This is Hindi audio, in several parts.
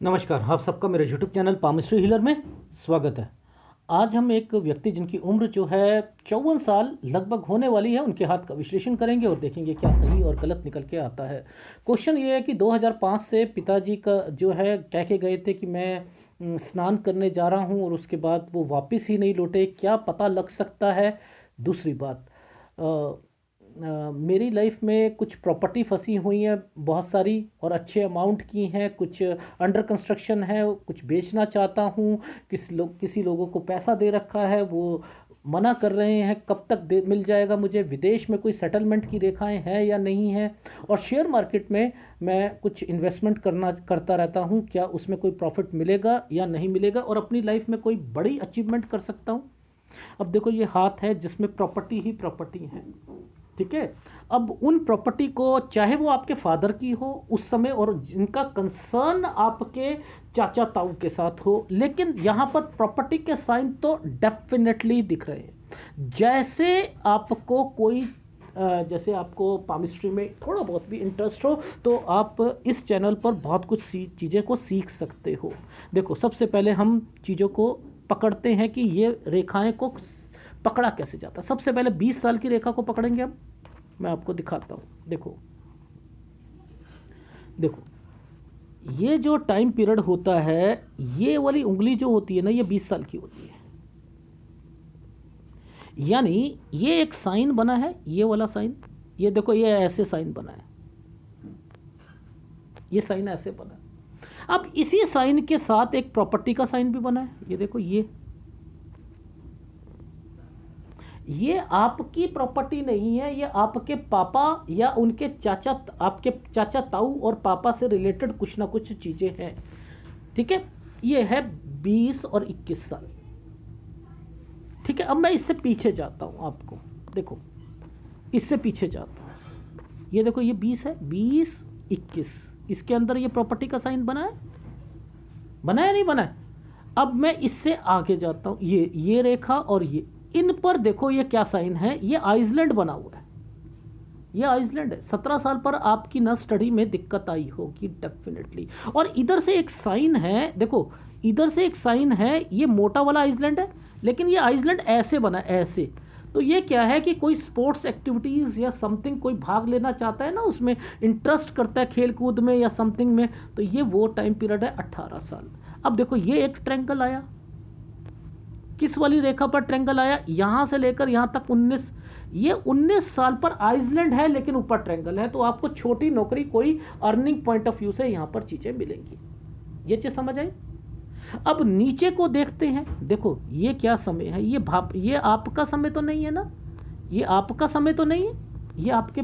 नमस्कार, आप सबका मेरे यूट्यूब चैनल पामिस्ट्री हीलर में स्वागत है। आज हम एक व्यक्ति जिनकी उम्र जो है 54 साल लगभग होने वाली है, उनके हाथ का विश्लेषण करेंगे और देखेंगे क्या सही और गलत निकल के आता है। क्वेश्चन ये है कि 2005 से पिताजी का जो है कह के गए थे कि मैं स्नान करने जा रहा हूँ और उसके बाद वो वापस ही नहीं लौटे, क्या पता लग सकता है। दूसरी बात, मेरी लाइफ में कुछ प्रॉपर्टी फंसी हुई है बहुत सारी और अच्छे अमाउंट की हैं, कुछ अंडर कंस्ट्रक्शन है, कुछ बेचना चाहता हूँ। किसी लोगों को पैसा दे रखा है, वो मना कर रहे हैं कब तक मिल जाएगा मुझे। विदेश में कोई सेटलमेंट की रेखाएं हैं या नहीं हैं। और शेयर मार्केट में मैं कुछ इन्वेस्टमेंट करता रहता हूँ, क्या उसमें कोई प्रॉफिट मिलेगा या नहीं मिलेगा और अपनी लाइफ में कोई बड़ी अचीवमेंट कर सकता हूँ। अब देखो, ये हाथ है जिसमें प्रॉपर्टी ही प्रॉपर्टी है, ठीक है। अब उन प्रॉपर्टी को, चाहे वो आपके फादर की हो उस समय और जिनका कंसर्न आपके चाचा ताऊ के साथ हो, लेकिन यहाँ पर प्रॉपर्टी के साइन तो डेफिनेटली दिख रहे हैं। जैसे आपको पामिस्ट्री में थोड़ा बहुत भी इंटरेस्ट हो तो आप इस चैनल पर बहुत कुछ चीज़ें को सीख सकते हो। देखो, सबसे पहले हम चीज़ों को पकड़ते हैं कि ये रेखाएं को पकड़ा कैसे जाता है। सबसे पहले 20 साल की रेखा को पकड़ेंगे। अब मैं आपको दिखाता हूँ। देखो देखो, ये जो टाइम पीरियड होता है, ये वाली उंगली जो होती है ना, ये 20 साल की होती है। यानी ये एक साइन बना है, ये वाला साइन, ये देखो, ये ऐसे साइन बना है, ये साइन ऐसे बना है। अब इसी साइन के साथ एक प्रॉपर्टी का साइन भी बना है, ये देखो, ये आपकी प्रॉपर्टी नहीं है, ये आपके पापा या उनके चाचा, आपके चाचा ताऊ और पापा से रिलेटेड कुछ ना कुछ चीज़ें हैं, ठीक है। ये है 20 और 21 साल, ठीक है। अब मैं इससे पीछे जाता हूँ, आपको देखो, इससे पीछे जाता हूँ। ये देखो, ये 20 है, 20 21, इसके अंदर ये प्रॉपर्टी का साइन बना है नहीं बना है। अब मैं इससे आगे जाता हूँ, ये रेखा और इन पर देखो, ये क्या साइन है, ये आइसलैंड बना हुआ है, ये आइसलैंड है। 17 साल पर आपकी ना स्टडी में दिक्कत आई होगी डेफिनेटली। और इधर से एक साइन है, देखो, इधर से एक साइन है, ये मोटा वाला आइसलैंड है, लेकिन ये आइसलैंड ऐसे बना, ऐसे। तो ये क्या है कि कोई स्पोर्ट्स एक्टिविटीज़ या समथिंग, कोई भाग लेना चाहता है ना, उसमें इंटरेस्ट करता है खेल कूद में या समथिंग में, तो ये वो टाइम पीरियड है 18 साल। अब देखो, ये एक ट्रायंगल आया, किस वाली रेखा पर ट्रायंगल आया, यहां से लेकर यहां तक 19, ये 19 साल पर आइसलैंड है लेकिन ऊपर ट्रायंगल है। तो आपको छोटी नौकरी, कोई अर्निंग पॉइंट ऑफ व्यू से यहां पर चीजें मिलेंगी। ये चीज समझ आई। अब नीचे को देखते हैं। देखो, ये क्या समय है, ये आपका समय तो नहीं है ना, ये आपका समय तो नहीं है, ये आपके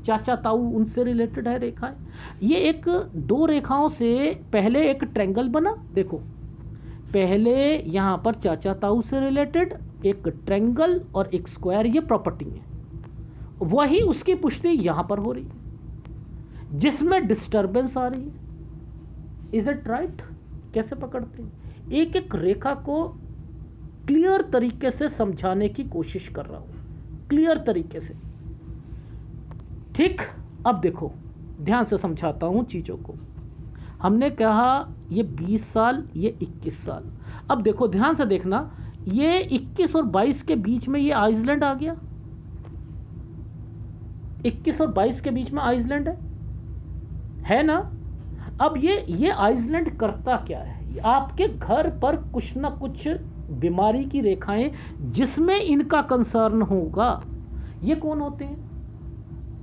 चाचा ताऊ उनसे रिलेटेड है रेखाएं। ये एक दो रेखाओं से पहले एक ट्रायंगल बना, देखो, पहले यहाँ पर चाचा ताऊ से रिलेटेड एक ट्रायंगल और एक स्क्वायर, ये प्रॉपर्टी है। वही उसकी पुष्टि यहाँ पर हो रही है, जिसमें डिस्टरबेंस आ रही है। Is it right? कैसे पकड़ते हैं? एक एक रेखा को क्लियर तरीके से समझाने की कोशिश कर रहा हूं, क्लियर तरीके से, ठीक। अब देखो, ध्यान से समझाता हूं चीजों को। हमने कहा ये 20 साल, ये 21 साल। अब देखो, ध्यान से देखना, ये 21 और 22 के बीच में ये आइसलैंड आ गया, 21 और 22 के बीच में आइसलैंड है ना। अब ये आइसलैंड करता क्या है, आपके घर पर कुछ ना कुछ बीमारी की रेखाएं जिसमें इनका कंसर्न होगा। ये कौन होते हैं?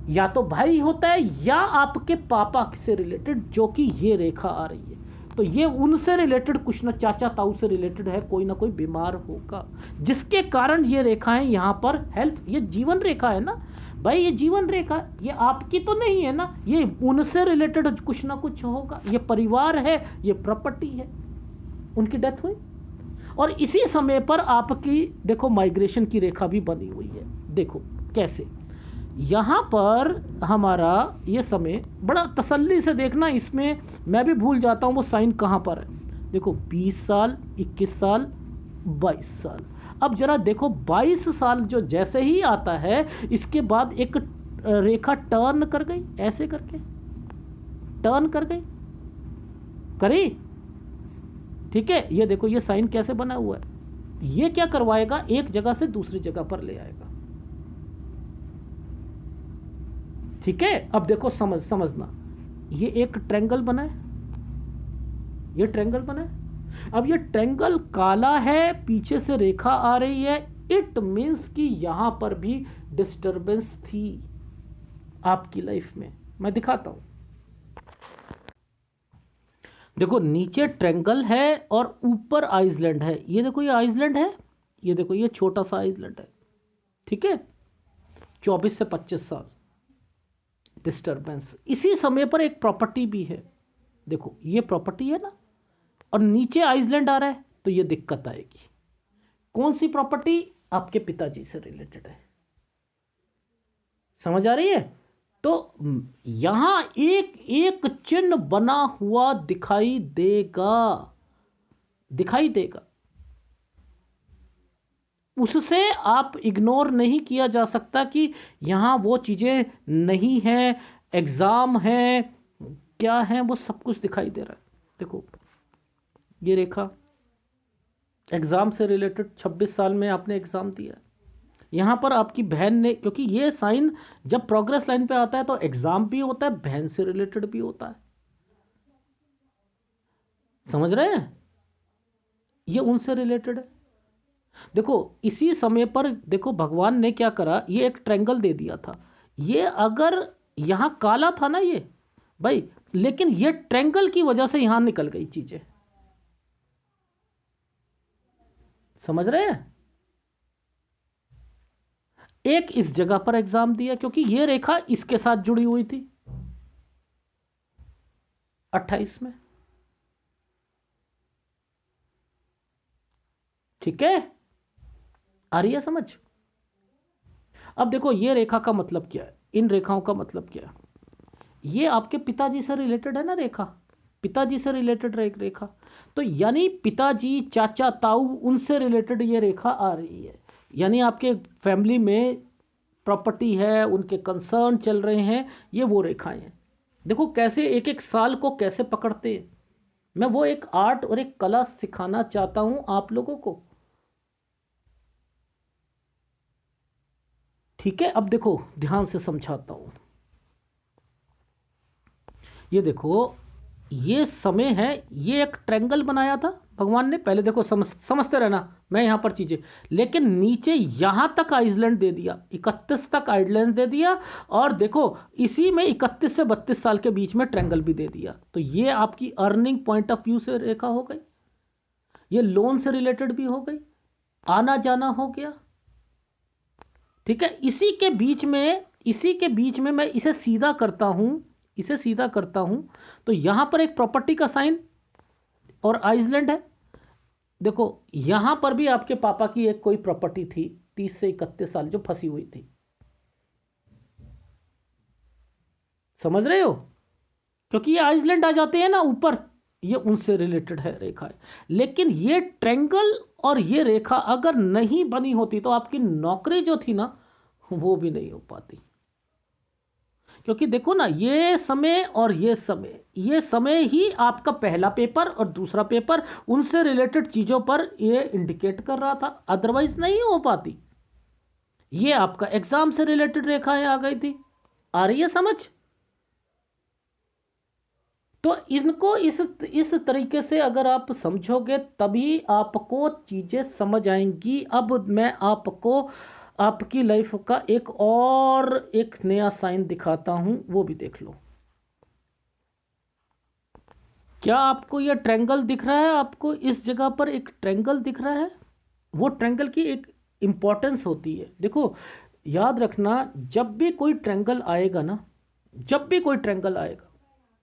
या तो भाई होता है या आपके पापा से रिलेटेड, जो कि ये रेखा आ रही है। तो ये उनसे रिलेटेड कुछ ना, चाचा ताऊ से रिलेटेड है, कोई ना कोई बीमार होगा, जिसके कारण ये रेखाएं यहाँ पर हेल्थ, ये जीवन रेखा है ना भाई, ये जीवन रेखा, ये आपकी तो नहीं है ना, ये उनसे रिलेटेड कुछ ना कुछ होगा। ये परिवार है, ये प्रॉपर्टी है, उनकी डेथ हुई और इसी समय पर आपकी देखो माइग्रेशन की रेखा भी बनी हुई है। देखो कैसे, यहाँ पर हमारा ये समय, बड़ा तसल्ली से देखना, इसमें मैं भी भूल जाता हूँ वो साइन कहाँ पर है। देखो, 20 साल, 21 साल, 22 साल। अब जरा देखो, 22 साल जो जैसे ही आता है, इसके बाद एक रेखा टर्न कर गई, ऐसे करके टर्न कर गई, करी, ठीक है। ये देखो ये साइन कैसे बना हुआ है, ये क्या करवाएगा, एक जगह से दूसरी जगह पर ले आएगा, ठीक है। अब देखो समझना, ये एक ट्रायंगल बना है, ये ट्रायंगल बना है। अब ये ट्रायंगल काला है, पीछे से रेखा आ रही है, इट मीन्स कि यहां पर भी डिस्टरबेंस थी आपकी लाइफ में। मैं दिखाता हूं, देखो नीचे ट्रायंगल है और ऊपर आइसलैंड है। ये देखो ये आइसलैंड है, ये देखो ये छोटा सा आइसलैंड है, ठीक है। 24 से 25 साल डिस्टरबेंस। इसी समय पर एक प्रॉपर्टी भी है, देखो ये प्रॉपर्टी है ना, और नीचे आइसलैंड आ रहा है, तो ये दिक्कत आएगी। कौन सी प्रॉपर्टी, आपके पिताजी से रिलेटेड है, समझ आ रही है। तो यहां एक एक चिन्ह बना हुआ दिखाई देगा, दिखाई देगा, उससे आप इग्नोर नहीं किया जा सकता कि यहां वो चीजें नहीं है, एग्जाम है, क्या है, वो सब कुछ दिखाई दे रहा है। देखो ये रेखा एग्जाम से रिलेटेड, 26 साल में आपने एग्जाम दिया, यहां पर आपकी बहन ने, क्योंकि ये साइन जब प्रोग्रेस लाइन पे आता है तो एग्जाम भी होता है, बहन से रिलेटेड भी होता है, समझ रहे हैं, ये उनसे रिलेटेड है। देखो इसी समय पर देखो भगवान ने क्या करा, ये एक ट्रायंगल दे दिया था, ये अगर यहां काला था ना ये भाई, लेकिन ये ट्रायंगल की वजह से यहां निकल गई चीजें, समझ रहे हैं। एक इस जगह पर एग्जाम दिया क्योंकि ये रेखा इसके साथ जुड़ी हुई थी 28 में, ठीक है, आ रही है समझ। अब देखो ये रेखा का मतलब क्या है, इन रेखाओं का मतलब क्या है, ये आपके पिताजी से रिलेटेड है ना रेखा, पिताजी से रिलेटेड रेखा, तो यानी पिताजी, चाचा, ताऊ, उनसे रिलेटेड ये रेखा आ रही है, यानी आपके फैमिली में प्रॉपर्टी है, उनके कंसर्न चल रहे हैं, ये वो रेखाएं हैं। देखो कैसे एक एक साल को कैसे पकड़ते हैं, मैं वो एक आर्ट और एक कला सिखाना चाहता हूं आप लोगों को, ठीक है। अब देखो ध्यान से समझाता हूं, ये देखो ये समय है, ये एक ट्रायंगल बनाया था भगवान ने, पहले देखो समझते रहना मैं यहां पर चीजें, लेकिन नीचे यहां तक आइसलैंड दे दिया, 31 तक आइसलैंड दे दिया, और देखो इसी में 31 से 32 साल के बीच में ट्रायंगल भी दे दिया, तो ये आपकी अर्निंग पॉइंट ऑफ व्यू से रेखा हो गई, ये लोन से रिलेटेड भी हो गई, आना जाना हो गया, ठीक है। इसी के बीच में मैं इसे सीधा करता हूं, इसे सीधा करता हूं, तो यहां पर एक प्रॉपर्टी का साइन और आइसलैंड है। देखो यहां पर भी आपके पापा की एक कोई प्रॉपर्टी थी 30 से 31 साल जो फंसी हुई थी, समझ रहे हो, क्योंकि ये आइसलैंड आ जाते हैं ना ऊपर, ये उनसे रिलेटेड है रेखा है। लेकिन ये ट्रायंगल और ये रेखा अगर नहीं बनी होती तो आपकी नौकरी जो थी ना वो भी नहीं हो पाती, क्योंकि देखो ना ये समय और ये समय ही आपका पहला पेपर और दूसरा पेपर उनसे रिलेटेड चीजों पर ये इंडिकेट कर रहा था, अदरवाइज नहीं हो पाती। ये आपका एग्जाम से रिलेटेड रेखाएं आ गई थी, आ रही है समझ। तो इनको इस तरीके से अगर आप समझोगे तभी आपको चीजें समझ आएंगी। अब मैं आपको आपकी लाइफ का एक नया साइन दिखाता हूं, वो भी देख लो। क्या आपको यह ट्रायंगल दिख रहा है, आपको इस जगह पर एक ट्रायंगल दिख रहा है, वो ट्रायंगल की एक इंपॉर्टेंस होती है। देखो याद रखना, जब भी कोई ट्रायंगल आएगा ना, जब भी कोई ट्रायंगल आएगा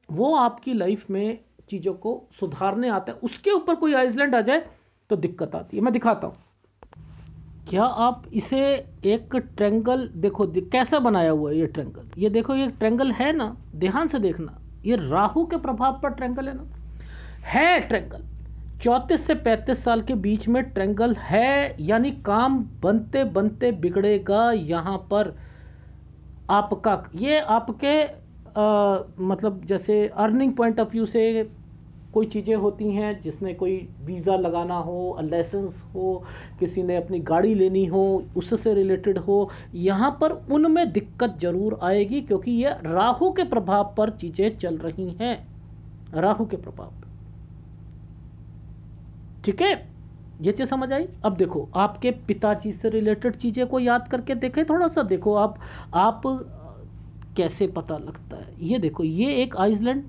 वो आपकी लाइफ में चीज़ों को सुधारने आता है, उसके ऊपर कोई आइसलैंड आ जाए तो दिक्कत आती है। मैं दिखाता हूँ, क्या आप इसे एक ट्रायंगल देखो कैसा बनाया हुआ है ये ट्रायंगल, ये देखो ये ट्रायंगल है ना, ध्यान से देखना, ये राहु के प्रभाव पर ट्रायंगल है ना, है ट्रायंगल 34 से 35 साल के बीच में ट्रायंगल है, यानी काम बनते बनते बिगड़ेगा यहाँ पर आपका। ये आपके मतलब जैसे अर्निंग पॉइंट ऑफ व्यू से कोई चीज़ें होती हैं, जिसने कोई वीज़ा लगाना हो, लाइसेंस हो, किसी ने अपनी गाड़ी लेनी हो, उससे रिलेटेड हो, यहाँ पर उनमें दिक्कत जरूर आएगी, क्योंकि ये राहु के प्रभाव पर चीज़ें चल रही हैं, राहु के प्रभाव पर। ठीक है, ये चीज़ समझ आई। अब देखो आपके पिताजी से रिलेटेड चीज़ें को याद करके देखें थोड़ा सा, देखो आप कैसे पता लगता है। ये देखो, ये एक आइसलैंड,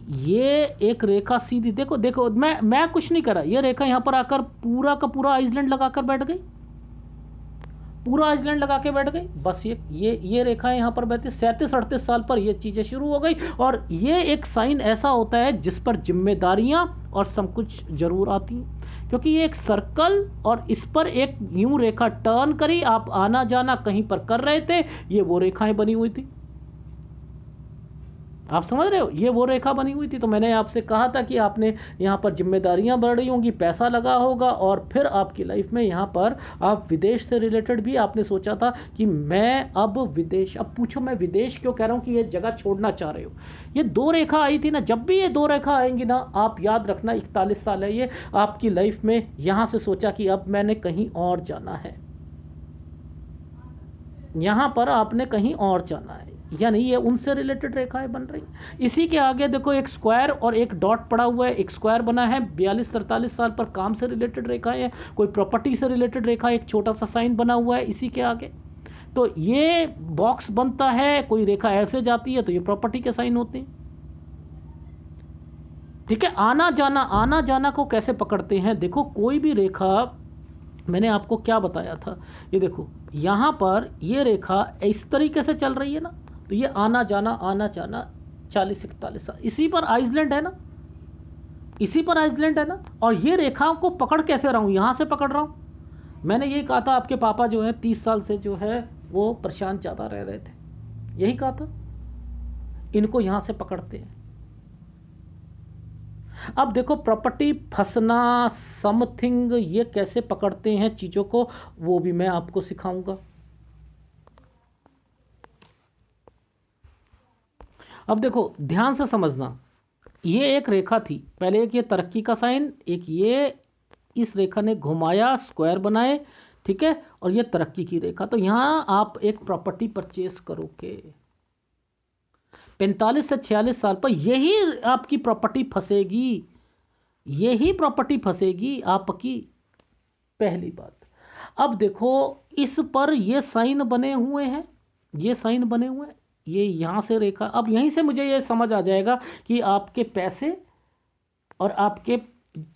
ये एक रेखा सीधी, देखो देखो, मैं कुछ नहीं करा, ये रेखा यहाँ पर आकर पूरा का पूरा आइसलैंड लगाकर बैठ गई, पूरा आइसलैंड लगा के बैठ गई। बस ये रेखाएं यहाँ पर बैठी, 37-38 साल पर ये चीज़ें शुरू हो गई। और ये एक साइन ऐसा होता है जिस पर जिम्मेदारियां और सब कुछ जरूर आती हैं, क्योंकि ये एक सर्कल और इस पर एक यूं रेखा टर्न करी, आप आना जाना कहीं पर कर रहे थे, ये वो रेखाएं बनी हुई थी। आप समझ रहे हो, ये वो रेखा बनी हुई थी। तो मैंने आपसे कहा था कि आपने यहाँ पर जिम्मेदारियां बढ़ रही होंगी, पैसा लगा होगा, और फिर आपकी लाइफ में यहाँ पर आप विदेश से रिलेटेड भी आपने सोचा था कि मैं अब विदेश, अब पूछो मैं विदेश क्यों कह रहा हूँ कि ये जगह छोड़ना चाह रहे हो। ये दो रेखा आई थी ना, जब भी ये दो रेखा आएंगी ना, आप याद रखना 41 साल है ये आपकी लाइफ में, यहाँ से सोचा कि अब मैंने कहीं और जाना है, यहाँ पर आपने कहीं और जाना है, यानी ये उनसे रिलेटेड रेखाएं बन रही। इसी के आगे देखो एक स्क्वायर और एक डॉट पड़ा हुआ है, एक स्क्वायर बना है, 42-43 साल पर काम से रिलेटेड रेखाएं हैं, कोई प्रॉपर्टी से रिलेटेड रेखा, एक छोटा सा साइन बना हुआ है इसी के आगे। तो ये बॉक्स बनता है, कोई रेखा ऐसे जाती है तो ये प्रॉपर्टी के साइन होते हैं। ठीक है, आना जाना को कैसे पकड़ते हैं, देखो कोई भी रेखा, मैंने आपको क्या बताया था, ये देखो यहाँ पर ये रेखा इस तरीके से चल रही है ना, तो ये आना जाना 40-41 साल, इसी पर आइसलैंड है ना, इसी पर आइसलैंड है ना। और ये रेखाओं को पकड़ कैसे रहा हूँ, यहाँ से पकड़ रहा हूँ। मैंने यही कहा था आपके पापा जो है 30 साल से जो है वो परेशान ज़्यादा रह रहे थे, यही कहा था, इनको यहाँ से पकड़ते हैं। अब देखो प्रॉपर्टी फंसना समथिंग, ये कैसे पकड़ते हैं चीज़ों को, वो भी मैं आपको सिखाऊंगा। अब देखो ध्यान से समझना, ये एक रेखा थी पहले, एक ये तरक्की का साइन, एक ये इस रेखा ने घुमाया, स्क्वायर बनाए, ठीक है, और ये तरक्की की रेखा। तो यहाँ आप एक प्रॉपर्टी परचेस करोगे 45 से 46 साल पर, यही आपकी प्रॉपर्टी फंसेगी, यही प्रॉपर्टी फंसेगी आपकी, पहली बात। अब देखो इस पर ये साइन बने हुए हैं, ये साइन बने हुए हैं, ये यहाँ से रेखा, अब यहीं से मुझे ये समझ आ जाएगा कि आपके पैसे और आपके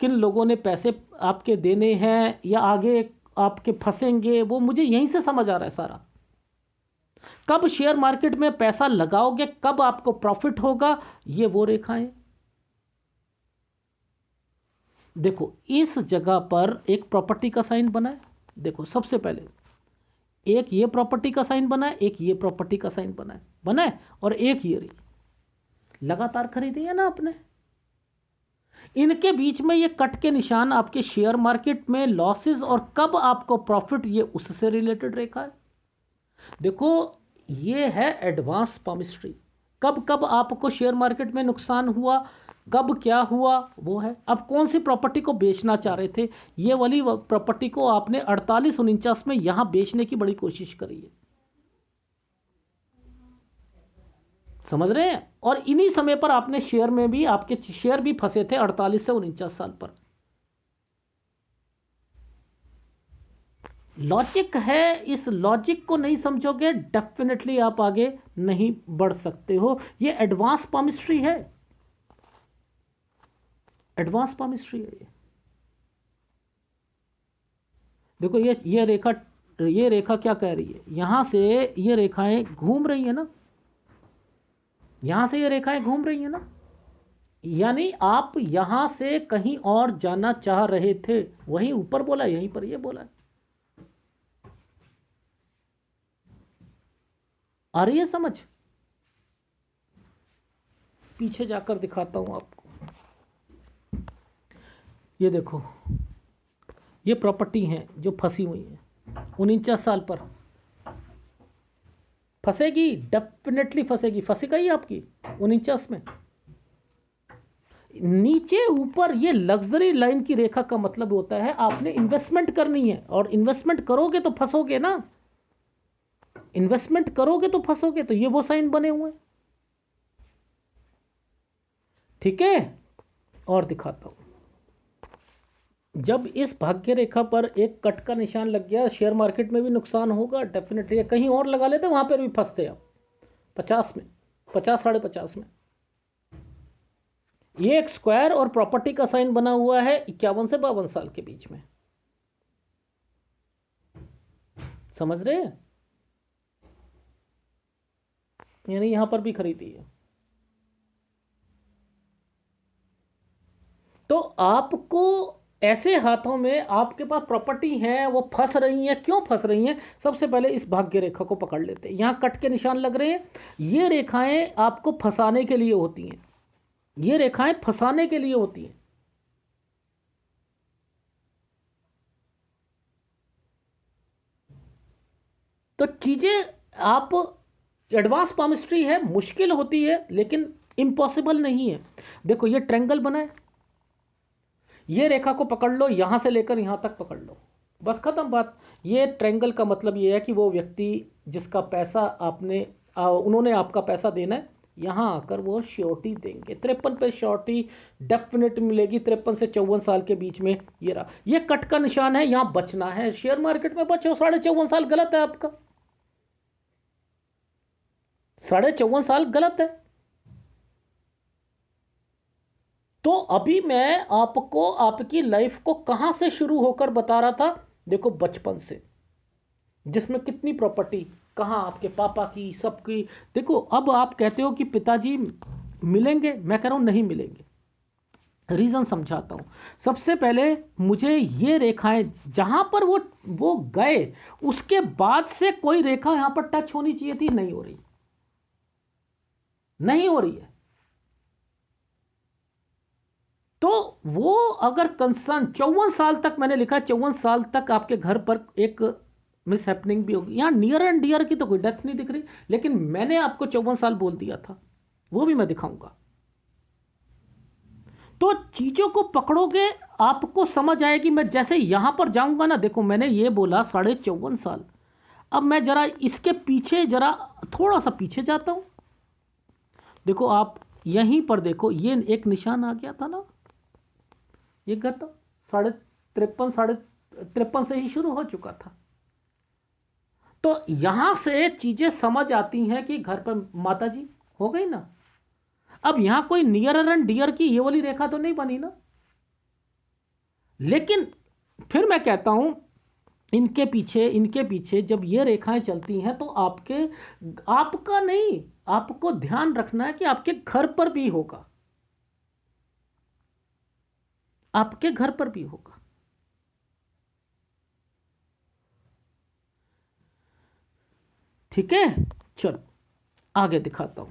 किन लोगों ने पैसे आपके देने हैं या आगे आपके फंसेंगे, वो मुझे यहीं से समझ आ रहा है सारा। कब शेयर मार्केट में पैसा लगाओगे, कब आपको प्रॉफिट होगा, ये वो रेखाएं। देखो इस जगह पर एक प्रॉपर्टी का साइन बना है, देखो सबसे पहले एक ये प्रॉपर्टी का साइन बना है, एक ये प्रॉपर्टी का साइन बना है और एक ये रही, लगातार खरीदी है ना आपने, इनके बीच में ये कट के निशान आपके शेयर मार्केट में लॉसेस और कब आपको प्रॉफिट, ये उससे रिलेटेड रेखा है। देखो ये है एडवांस पामिस्ट्री, कब कब आपको शेयर मार्केट में नुकसान हुआ, कब क्या हुआ, वो है। अब कौन सी प्रॉपर्टी को बेचना चाह रहे थे, ये वाली प्रॉपर्टी को आपने 48-49 में यहां बेचने की बड़ी कोशिश करी है, समझ रहे हैं। और इन्हीं समय पर आपने शेयर में भी, आपके शेयर भी फंसे थे 48 से 49 साल पर। लॉजिक है, इस लॉजिक को नहीं समझोगे डेफिनेटली आप आगे नहीं बढ़ सकते हो। ये एडवांस पामिस्ट्री है, एडवांस पामिस्ट्री है ये। देखो ये रेखा क्या कह रही है, यहां से ये रेखाएं घूम रही है ना, यहां से ये रेखाएं घूम रही है ना, यानी आप यहां से कहीं और जाना चाह रहे थे, वहीं ऊपर बोला, यहीं पर ये बोला। आ रही है समझ, पीछे जाकर दिखाता हूं आपको। ये देखो ये प्रॉपर्टी हैं जो फंसी हुई हैं 49 साल पर, फंसेगी डेफिनेटली फंसेगी, फंसेगा ही आपकी 49 में। नीचे ऊपर ये लग्जरी लाइन की रेखा का मतलब होता है आपने इन्वेस्टमेंट करनी है, और इन्वेस्टमेंट करोगे तो फंसोगे ना, इन्वेस्टमेंट करोगे तो फंसोगे। तो ये वो साइन बने हुए हैं, ठीक है। और दिखाता हूं, जब इस भाग्य रेखा पर एक कट का निशान लग गया, शेयर मार्केट में भी नुकसान होगा डेफिनेटली। कहीं और लगा लेते वहां पर भी फंसते आप 50 में, 50 50.5 में। ये एक स्क्वायर और प्रॉपर्टी का साइन बना हुआ है 51 से 52 साल के बीच में, समझ रहे हैं? यानी यहां पर भी खरीदी है। तो आपको ऐसे हाथों में आपके पास प्रॉपर्टी है, वो फंस रही हैं। क्यों फंस रही हैं? सबसे पहले इस भाग्य रेखा को पकड़ लेते हैं। यहां कट के निशान लग रहे हैं, ये रेखाएं आपको फंसाने के लिए होती हैं, ये रेखाएं फंसाने के लिए होती हैं। तो चीजें आप, एडवांस पामिस्ट्री है, मुश्किल होती है लेकिन इम्पॉसिबल नहीं है। देखो ये ट्रायंगल बना है, ये रेखा को पकड़ लो, यहां से लेकर यहां तक पकड़ लो, बस खत्म बात। ये ट्रायंगल का मतलब ये है कि वो व्यक्ति जिसका पैसा आपने उन्होंने आपका पैसा देना है, यहां आकर वो श्योरिटी देंगे। 53 पे श्योरिटी डेफिनेट मिलेगी, 53 से 54 साल के बीच में। ये रहा, ये कट का निशान है, यहां बचना है। शेयर मार्केट में बचो, 54.5 साल गलत है आपका, 54.5 साल गलत है। तो अभी मैं आपको आपकी लाइफ को कहां से शुरू होकर बता रहा था, देखो बचपन से, जिसमें कितनी प्रॉपर्टी, कहां आपके पापा की, सबकी। देखो अब आप कहते हो कि पिताजी मिलेंगे, मैं कह रहा हूं नहीं मिलेंगे। रीजन समझाता हूं। सबसे पहले मुझे ये रेखाएं जहां पर वो गए, उसके बाद से कोई रेखा यहां पर टच होनी चाहिए थी, नहीं हो रही, नहीं हो रही है। तो वो अगर कंसर्न 54 साल तक, मैंने लिखा 54 साल तक आपके घर पर एक मिस हैपनिंग भी होगी। यहां नियर एंड डियर की तो कोई डेथ नहीं दिख रही, लेकिन मैंने आपको 54 साल बोल दिया था, वो भी मैं दिखाऊंगा। तो चीजों को पकड़ोगे आपको समझ आएगी। मैं जैसे यहां पर जाऊंगा ना, देखो मैंने ये बोला 54.5 साल, अब मैं जरा इसके पीछे, जरा थोड़ा सा पीछे जाता हूं। देखो आप यहीं पर देखो, ये एक निशान आ गया था ना, ये गत 53 से ही शुरू हो चुका था। तो यहां से चीजें समझ आती हैं कि घर पर माता जी हो गई ना। अब यहां कोई नियर एंड डियर की ये वाली रेखा तो नहीं बनी ना, लेकिन फिर मैं कहता हूं इनके पीछे जब ये रेखाएं चलती हैं तो आपका नहीं, आपको ध्यान रखना है कि आपके घर पर भी होगा, आपके घर पर भी होगा। ठीक है, चलो आगे दिखाता हूं।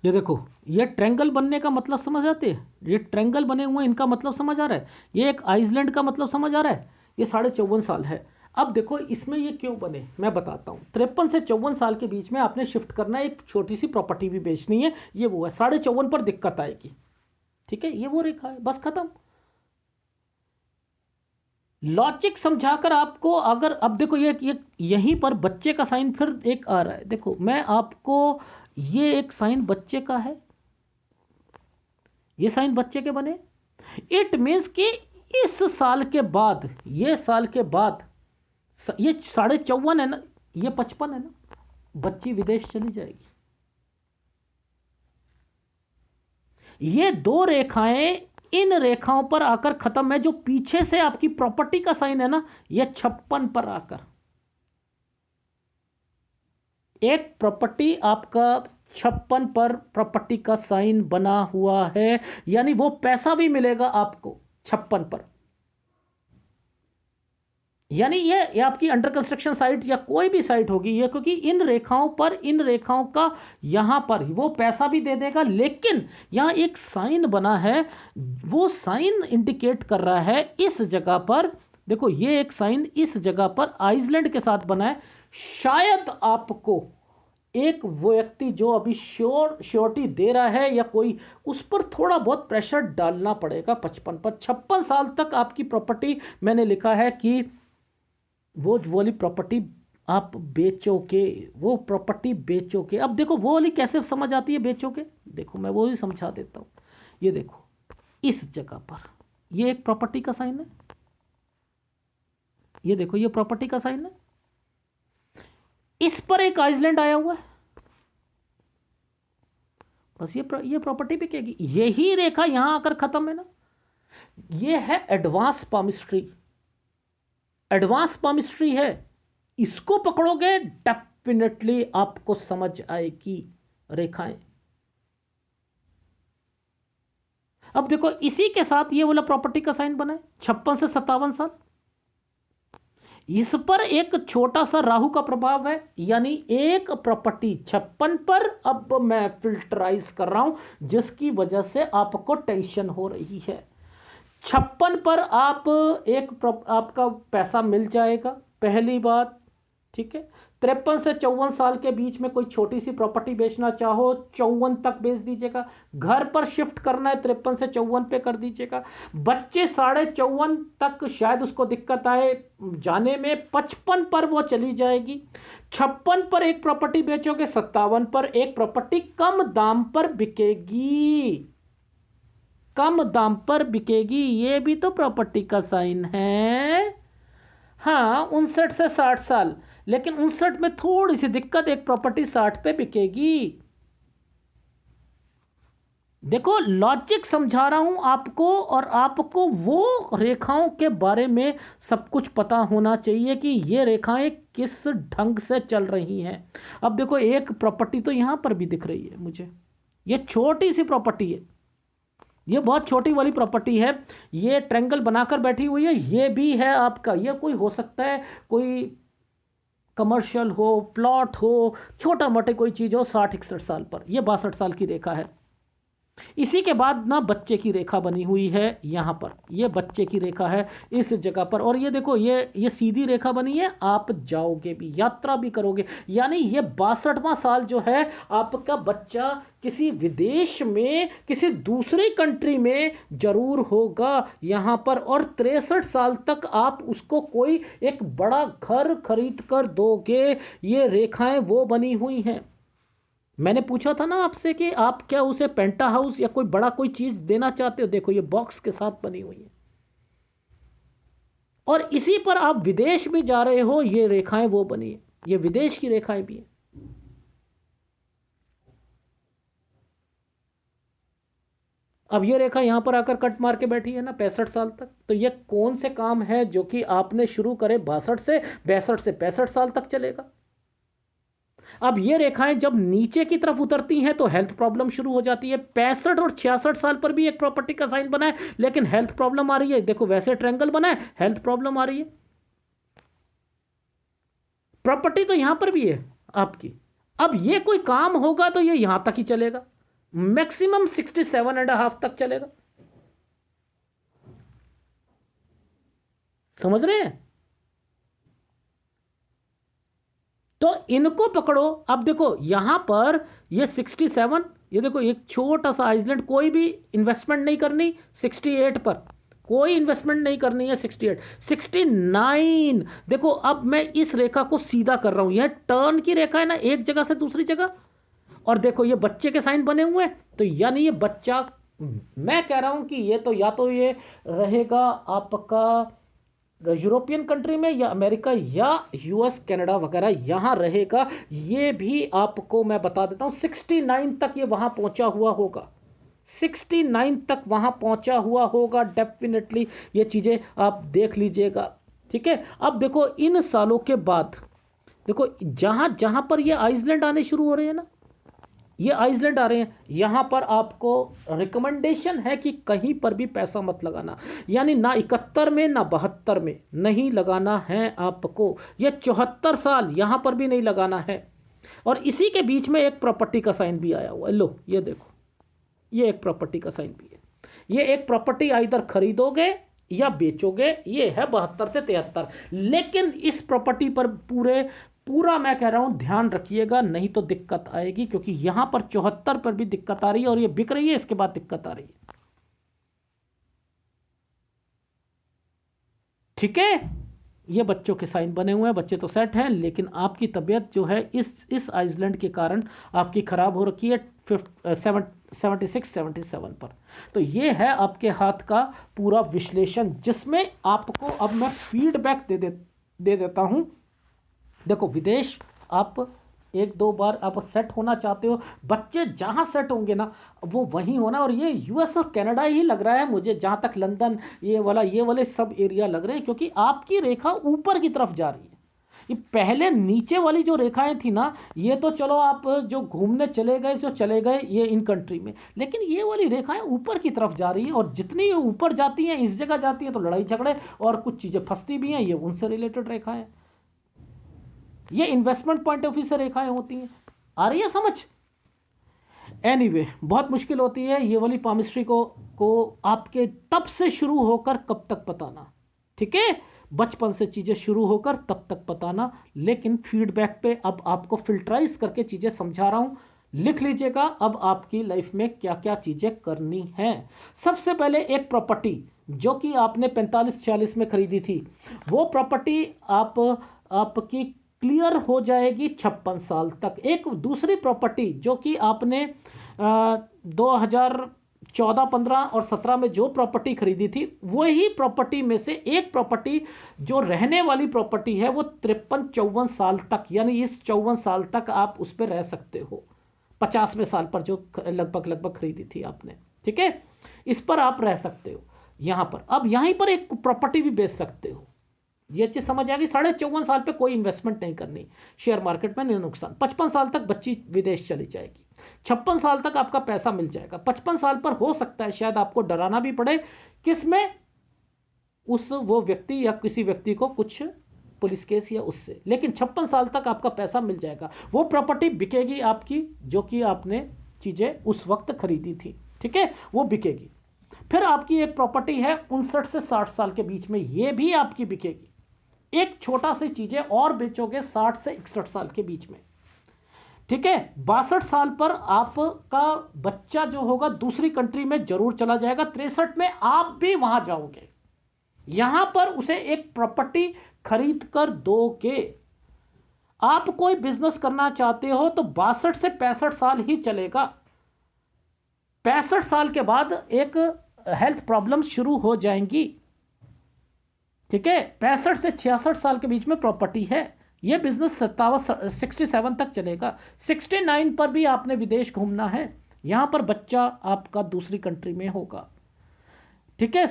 ये देखो, ये ट्रायंगल बनने का मतलब समझ आते हैं, ये ट्रायंगल बने हुए इनका मतलब समझ आ रहा है। ये एक आइसलैंड का मतलब समझ आ रहा है। ये 54.5 साल है। अब देखो इसमें ये क्यों बने, मैं बताता हूँ। 53 से 54 साल के बीच में आपने शिफ्ट करना है, एक छोटी सी प्रॉपर्टी भी बेचनी है, ये वो है। 54.5 पर दिक्कत आएगी, ठीक है, ये वो रेखा है, बस खत्म। लॉजिक समझाकर आपको, अगर अब देखो ये यहीं पर बच्चे का साइन फिर एक आ रहा है। देखो मैं आपको, ये एक साइन बच्चे का है, ये साइन बच्चे के बने। इट मीन्स कि इस साल के बाद, ये साल के बाद, ये 54.5 है ना, ये 55 है ना, बच्ची विदेश चली जाएगी। ये दो रेखाएं इन रेखाओं पर आकर खत्म है। जो पीछे से आपकी प्रॉपर्टी का साइन है ना, ये 56 पर आकर, एक प्रॉपर्टी आपका 56 पर प्रॉपर्टी का साइन बना हुआ है, यानी वो पैसा भी मिलेगा आपको 56 पर। यानी ये आपकी अंडर कंस्ट्रक्शन साइट या कोई भी साइट होगी ये, क्योंकि इन रेखाओं पर, इन रेखाओं का यहां पर वो पैसा भी दे देगा। लेकिन यहां एक साइन बना है, वो साइन इंडिकेट कर रहा है इस जगह पर, देखो ये एक साइन इस जगह पर आइसलैंड के साथ बना है। शायद आपको एक व्यक्ति जो अभी श्योरिटी दे रहा है या कोई, उस पर थोड़ा बहुत प्रेशर डालना पड़ेगा 55 पर। 56 साल तक आपकी प्रॉपर्टी, मैंने लिखा है कि वो वाली प्रॉपर्टी आप बेचोगे, वो प्रॉपर्टी बेचोगे। अब देखो वो वाली कैसे समझ आती है बेचोगे, देखो मैं वो ही समझा देता हूँ। ये देखो इस जगह पर ये एक प्रॉपर्टी का साइन है, ये देखो ये प्रॉपर्टी का साइन है, इस पर एक आइसलैंड आया हुआ है, बस ये प्रॉपर्टी बिकेगी। यही रेखा यहां आकर खत्म है ना, ये है एडवांस पामिस्ट्री, एडवांस पामिस्ट्री है। इसको पकड़ोगे डेफिनेटली आपको समझ आएगी रेखाएं। अब देखो इसी के साथ ये वाला प्रॉपर्टी का साइन बना है 56 से 57 साल, इस पर एक छोटा सा राहु का प्रभाव है, यानी एक प्रॉपर्टी 56 पर, अब मैं फिल्टराइज कर रहा हूं जिसकी वजह से आपको टेंशन हो रही है। 56 पर आपका पैसा मिल जाएगा, पहली बात, ठीक है। 53 से 54 साल के बीच में कोई छोटी सी प्रॉपर्टी बेचना चाहो 54 तक बेच दीजिएगा। घर पर शिफ्ट करना है 53 से 54 पे कर दीजिएगा। बच्चे 54.5 तक शायद उसको दिक्कत आए जाने में, 55 पर वो चली जाएगी। 56 पर एक प्रॉपर्टी बेचोगे, 57 पर एक प्रॉपर्टी कम दाम पर बिकेगी, कम दाम पर बिकेगी। ये भी तो प्रॉपर्टी का साइन है। हाँ 59 से 60 साल, लेकिन 59 में थोड़ी सी दिक्कत, एक प्रॉपर्टी 60 पे बिकेगी। देखो लॉजिक समझा रहा हूं आपको, और आपको वो रेखाओं के बारे में सब कुछ पता होना चाहिए कि ये रेखाएं किस ढंग से चल रही हैं। अब देखो एक प्रॉपर्टी तो यहां पर भी दिख रही है मुझे, ये छोटी सी प्रॉपर्टी है, ये बहुत छोटी वाली प्रॉपर्टी है, ये ट्रायंगल बनाकर बैठी हुई है। ये भी है आपका, ये कोई हो सकता है, कोई कमर्शियल हो, प्लॉट हो, छोटा मोटे कोई चीज़ हो 60-61 साल पर, ये 62 साल की रेखा है। इसी के बाद ना बच्चे की रेखा बनी हुई है यहाँ पर, ये बच्चे की रेखा है इस जगह पर, और ये देखो ये सीधी रेखा बनी है, आप जाओगे भी, यात्रा भी करोगे, यानी ये 62वां साल जो है आपका बच्चा किसी विदेश में, किसी दूसरी कंट्री में जरूर होगा यहाँ पर, और 63 साल तक आप उसको कोई एक बड़ा घर खरीद कर दोगे। ये रेखाएं वो बनी हुई हैं। मैंने पूछा था ना आपसे कि आप क्या उसे पेंटा हाउस या कोई बड़ा कोई चीज देना चाहते हो, देखो ये बॉक्स के साथ बनी हुई है, और इसी पर आप विदेश भी जा रहे हो, ये रेखाएं वो बनी है, ये विदेश की रेखाएं भी हैं। अब ये रेखा यहां पर आकर कट मार के बैठी है ना 65 साल तक, तो ये कौन से काम है जो कि आपने शुरू करे 62 से 65 साल तक चलेगा। अब ये रेखाएं जब नीचे की तरफ उतरती हैं तो हेल्थ प्रॉब्लम शुरू हो जाती है। 65 और 66 साल पर भी एक प्रॉपर्टी का साइन बना है, लेकिन हेल्थ प्रॉब्लम आ रही है। देखो वैसे ट्रायंगल बना है, हेल्थ प्रॉब्लम आ रही है। प्रॉपर्टी तो यहां पर भी है आपकी। अब ये कोई काम होगा तो ये यहां तक ही चलेगा, मैक्सिमम 67.5 तक चलेगा। समझ रहे हैं? तो इनको पकड़ो। अब देखो यहां पर ये 67, ये देखो एक छोटा सा आइसलैंड, कोई भी इन्वेस्टमेंट नहीं करनी 68 पर, कोई इन्वेस्टमेंट नहीं करनी है 68, 69। देखो अब मैं इस रेखा को सीधा कर रहा हूं, यह टर्न की रेखा है ना, एक जगह से दूसरी जगह। और देखो ये बच्चे के साइन बने हुए हैं, तो यानी ये बच्चा, मैं कह रहा हूं कि ये तो या तो ये रहेगा आपका यूरोपियन कंट्री में, या अमेरिका या यूएस कनाडा वगैरह यहां रहेगा। ये भी आपको मैं बता देता हूं 69 तक ये वहां पहुंचा हुआ होगा, 69 तक वहां पहुंचा हुआ होगा डेफिनेटली। ये चीजें आप देख लीजिएगा, ठीक है। अब देखो इन सालों के बाद देखो जहां जहां पर ये आइसलैंड आने शुरू हो रहे हैं ना, ये आइसलैंड आ रहे हैं, यहां पर आपको रिकमेंडेशन है कि कहीं पर भी पैसा मत लगाना, यानी ना 71 में ना 72 में नहीं लगाना है आपको। ये 74 साल यहां पर भी नहीं लगाना है। और इसी के बीच में एक प्रॉपर्टी का साइन भी आया हुआ है, लो ये देखो, ये एक प्रॉपर्टी का साइन भी है। ये एक प्रॉपर्टी इधर खरीदोगे या बेचोगे, ये है 72 से 73, लेकिन इस प्रॉपर्टी पर पूरे पूरा मैं कह रहा हूं ध्यान रखिएगा, नहीं तो दिक्कत आएगी, क्योंकि यहां पर 74 पर भी दिक्कत आ रही है और ये बिक रही है, इसके बाद दिक्कत आ रही है। ठीक है, ये बच्चों के साइन बने हुए हैं, बच्चे तो सेट हैं, लेकिन आपकी तबीयत जो है इस आइसलैंड के कारण आपकी खराब हो रखी है 76-77 पर। तो ये है आपके हाथ का पूरा विश्लेषण, जिसमें आपको अब मैं फीडबैक दे देता हूं। देखो, विदेश आप एक दो बार आप सेट होना चाहते हो, बच्चे जहां सेट होंगे ना वो वहीं होना। और ये यूएस और कनाडा ही लग रहा है मुझे, जहां तक लंदन ये वाले सब एरिया लग रहे हैं, क्योंकि आपकी रेखा ऊपर की तरफ जा रही है। ये पहले नीचे वाली जो रेखाएं थी ना, ये तो चलो आप जो घूमने चले गए जो चले गए ये इन कंट्री में, लेकिन ये वाली रेखाएं ऊपर की तरफ जा रही है, और जितनी ये ऊपर जाती हैं, इस जगह जाती हैं तो लड़ाई झगड़े और कुछ चीजें फंसती भी हैं, ये उनसे रिलेटेड रेखाएं, ये इन्वेस्टमेंट पॉइंट ऑफ व्यू से रेखाएं होती हैं। आ रही है समझ? एनीवे, बहुत मुश्किल होती है ये वाली पामिस्ट्री को आपके तब से शुरू होकर कब तक बताना। ठीक है, बचपन से चीजें शुरू होकर तब तक बताना, लेकिन फीडबैक पे अब आपको फिल्टराइज करके चीजें समझा रहा हूं। लिख लीजिएगा अब आपकी लाइफ में क्या क्या चीजें करनी है। सबसे पहले एक प्रॉपर्टी जो कि आपने 45-46 में खरीदी थी, वो प्रॉपर्टी आपकी क्लियर हो जाएगी 56 साल तक। एक दूसरी प्रॉपर्टी जो कि आपने 2014-15 और 17 में जो प्रॉपर्टी खरीदी थी, वही प्रॉपर्टी में से एक प्रॉपर्टी जो रहने वाली प्रॉपर्टी है वो 53-54 साल तक, यानी इस 54 साल तक आप उस पर रह सकते हो, 50वें साल पर जो लगभग खरीदी थी आपने। ठीक है, इस पर आप रह सकते हो यहां पर। अब यहीं पर एक प्रॉपर्टी भी बेच सकते हो, ये चीज समझ आ गई। 54.5 साल पे कोई इन्वेस्टमेंट नहीं करनी, शेयर मार्केट में नहीं नुकसान। 55 साल तक बच्ची विदेश चली जाएगी, 56 साल तक आपका पैसा मिल जाएगा। 55 साल पर हो सकता है शायद आपको डराना भी पड़े, किसमें, वो व्यक्ति या किसी व्यक्ति को कुछ पुलिस केस या उससे, लेकिन 56 साल तक आपका पैसा मिल जाएगा। वो प्रॉपर्टी बिकेगी आपकी, जो कि आपने चीजें उस वक्त खरीदी थी। ठीक है, वो बिकेगी। फिर आपकी एक प्रॉपर्टी है 59 से 60 साल के बीच में, ये भी आपकी बिकेगी। एक छोटा सी चीजें और बेचोगे 60 से 61 साल के बीच में। ठीक है, 62 साल पर आपका बच्चा जो होगा दूसरी कंट्री में जरूर चला जाएगा, 63 में आप भी वहां जाओगे, यहां पर उसे एक प्रॉपर्टी खरीद कर दोगे। आप कोई बिजनेस करना चाहते हो तो 62 से 65 साल ही चलेगा। 65 साल के बाद एक हेल्थ प्रॉब्लम शुरू हो जाएंगी। ठीक है, 65 से 66 साल के बीच में प्रॉपर्टी है, यह बिजनेस 67 तक चलेगा। 69 पर भी आपने विदेश घूमना है, यहां पर बच्चा आपका दूसरी कंट्री में होगा। ठीक है,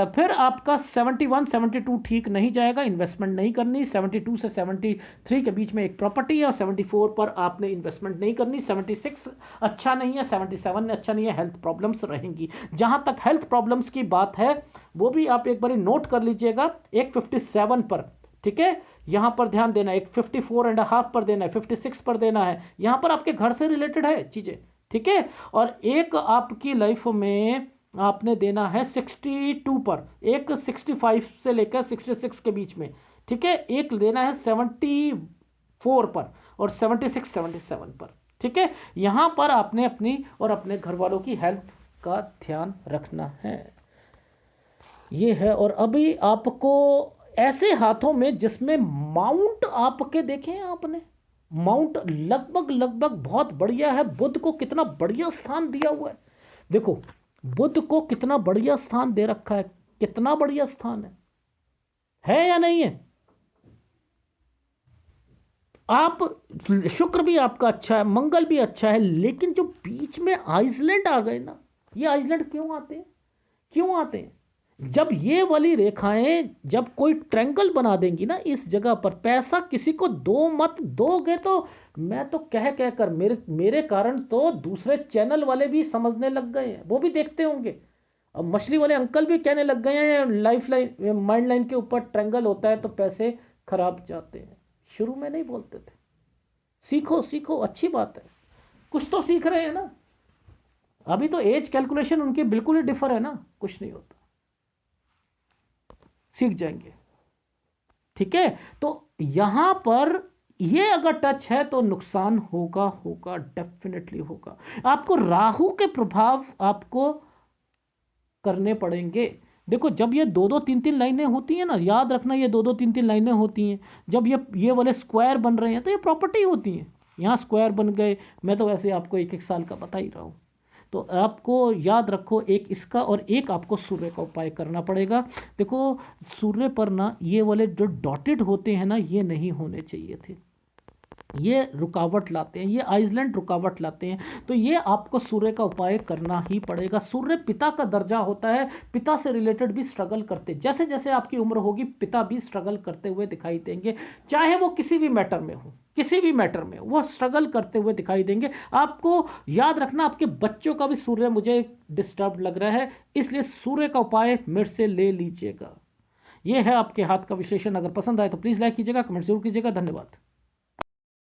फिर आपका 71-72 ठीक नहीं जाएगा, इन्वेस्टमेंट नहीं करनी। 72 से 73 के बीच में एक प्रॉपर्टी है, और 74 पर आपने इन्वेस्टमेंट नहीं करनी। 76 अच्छा नहीं है, 77 अच्छा नहीं है, हेल्थ प्रॉब्लम्स रहेंगी। जहां तक हेल्थ प्रॉब्लम्स की बात है वो भी आप एक बार नोट कर लीजिएगा, एक 57 पर। ठीक है, यहां पर ध्यान देना, एक 54.5 पर देना है, 56 पर देना है, यहां पर आपके घर से रिलेटेड है चीजें। ठीक है, और एक आपकी लाइफ में आपने देना है 62 पर, एक 65 से लेकर 66 के बीच में। ठीक है, एक देना है 74 पर और 76-77 पर। ठीक है, यहां पर आपने अपनी और अपने घर वालों की हेल्थ का ध्यान रखना है, ये है। और अभी आपको ऐसे हाथों में जिसमें माउंट आपके देखे हैं आपने, माउंट लगभग बहुत बढ़िया है। बुध को कितना बढ़िया स्थान दिया हुआ है, देखो बुध को कितना बढ़िया स्थान दे रखा है, कितना बढ़िया स्थान है या नहीं है? आप शुक्र भी आपका अच्छा है, मंगल भी अच्छा है, लेकिन जो बीच में आइसलैंड आ गए ना, ये आइसलैंड क्यों आते हैं? क्यों आते हैं? जब ये वाली रेखाएं जब कोई ट्रायंगल बना देंगी ना इस जगह पर, पैसा किसी को दो मत दोगे तो, मैं तो कह कर मेरे कारण तो दूसरे चैनल वाले भी समझने लग गए हैं, वो भी देखते होंगे। अब मछली वाले अंकल भी कहने लग गए हैं लाइफ लाइन माइंड लाइन के ऊपर ट्रायंगल होता है तो पैसे खराब जाते हैं। शुरू में नहीं बोलते थे। सीखो सीखो, अच्छी बात है, कुछ तो सीख रहे हैं ना। अभी तो एज कैलकुलेशन उनकी बिल्कुल ही डिफर है ना, कुछ नहीं होता, सीख जाएंगे। ठीक है, तो यहां पर ये अगर टच है तो नुकसान होगा, होगा, डेफिनेटली होगा। आपको राहु के प्रभाव आपको करने पड़ेंगे। देखो जब ये दो दो तीन तीन लाइनें होती हैं ना, याद रखना, ये दो दो तीन तीन लाइनें होती हैं, जब ये वाले स्क्वायर बन रहे हैं तो ये प्रॉपर्टी होती हैं। यहाँ स्क्वायर बन गए, मैं तो वैसे आपको एक एक साल का बता ही रहा हूँ। तो आपको याद रखो, एक इसका और एक आपको सूर्य का उपाय करना पड़ेगा। देखो सूर्य पर ना ये वाले जो डॉटेड होते हैं ना, ये नहीं होने चाहिए थे, ये रुकावट लाते हैं, ये आइसलैंड रुकावट लाते हैं। तो ये आपको सूर्य का उपाय करना ही पड़ेगा। सूर्य पिता का दर्जा होता है, पिता से रिलेटेड भी स्ट्रगल करते, जैसे जैसे आपकी उम्र होगी पिता भी स्ट्रगल करते हुए दिखाई देंगे, चाहे वो किसी भी मैटर में हो, किसी भी मैटर में वो स्ट्रगल करते हुए दिखाई देंगे। आपको याद रखना, आपके बच्चों का भी सूर्य मुझे डिस्टर्ब लग रहा है, इसलिए सूर्य का उपाय मेरे से ले लीजिएगा। ये है आपके हाथ का विश्लेषण। अगर पसंद आए तो प्लीज़ लाइक कीजिएगा, कमेंट जरूर कीजिएगा। धन्यवाद।